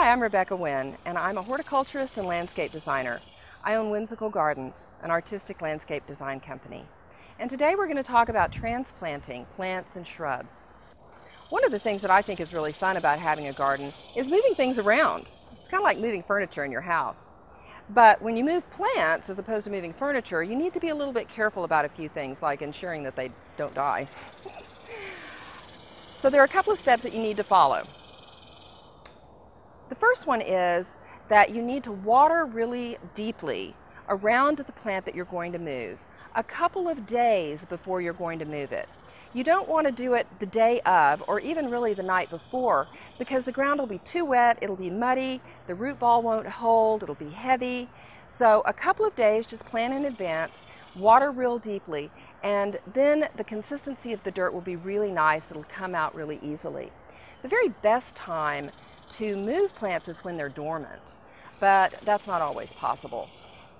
Hi, I'm Rebecca Wynn, and I'm a horticulturist and landscape designer. I own Whimsical Gardens, an artistic landscape design company. And today we're going to talk about transplanting plants and shrubs. One of the things that I think is really fun about having a garden is moving things around. It's kind of like moving furniture in your house. But when you move plants, as opposed to moving furniture, you need to be a little bit careful about a few things, like ensuring that they don't die. So there are a couple of steps that you need to follow. The first one is that you need to water really deeply around the plant that you're going to move a couple of days before you're going to move it. You don't want to do it the day of or even really the night before, because the ground will be too wet, it'll be muddy, the root ball won't hold, it'll be heavy. So a couple of days, just plan in advance, water real deeply, and then the consistency of the dirt will be really nice. It'll come out really easily. The very best time to move plants is when they're dormant, but that's not always possible.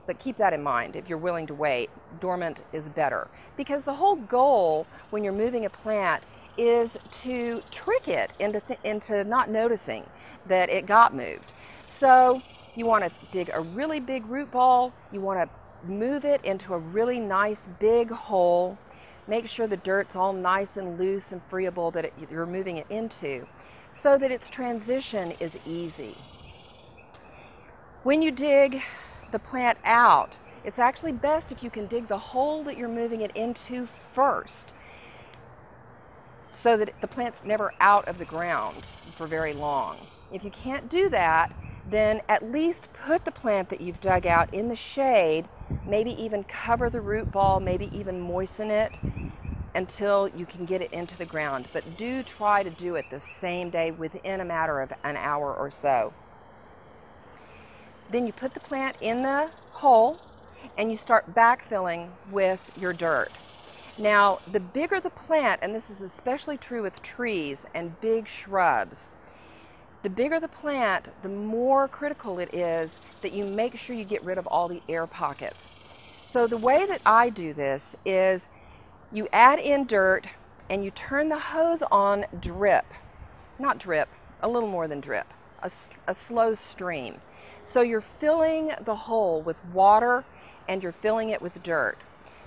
But keep that in mind. If you're willing to wait, dormant is better, because the whole goal when you're moving a plant is to trick it into not noticing that it got moved. So you want to dig a really big root ball, you want to move it into a really nice big hole, make sure the dirt's all nice and loose and friable that you're moving it into, so that its transition is easy. When you dig the plant out, it's actually best if you can dig the hole that you're moving it into first, so that the plant's never out of the ground for very long. If you can't do that, then at least put the plant that you've dug out in the shade, maybe even cover the root ball, maybe even moisten it until you can get it into the ground. But do try to do it the same day within a matter of an hour or so. Then you put the plant in the hole and you start backfilling with your dirt. Now, the bigger the plant, and this is especially true with trees and big shrubs, the bigger the plant, the more critical it is that you make sure you get rid of all the air pockets. So the way that I do this is you add in dirt and you turn the hose on drip. Not drip, a little more than drip, a slow stream. So you're filling the hole with water and you're filling it with dirt.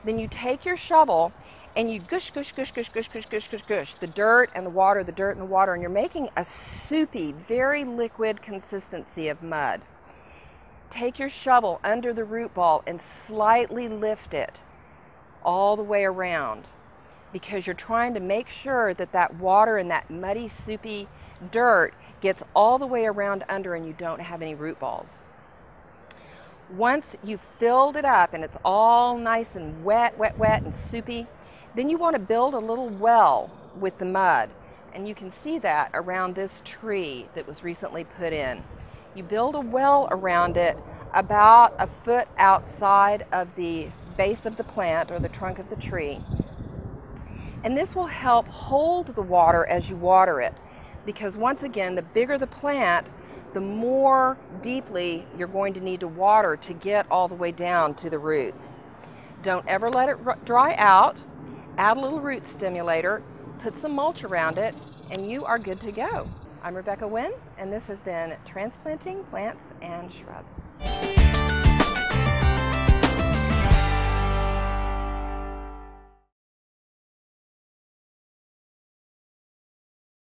Then you take your shovel and you gush, gush, gush, gush, gush, gush, gush, gush, gush, the dirt and the water, the dirt and the water, and you're making a soupy, very liquid consistency of mud. Take your shovel under the root ball and slightly lift it all the way around, because you're trying to make sure that that water and that muddy, soupy dirt gets all the way around under and you don't have any root balls. Once you've filled it up and it's all nice and wet, wet, wet and soupy, then you want to build a little well with the mud. And you can see that around this tree that was recently put in. You build a well around it about a foot outside of the base of the plant or the trunk of the tree. And this will help hold the water as you water it, because once again, the bigger the plant, the more deeply you're going to need to water to get all the way down to the roots. Don't ever let it dry out. Add a little root stimulator, put some mulch around it, and you are good to go. I'm Rebecca Wynn, and this has been Transplanting Plants and Shrubs.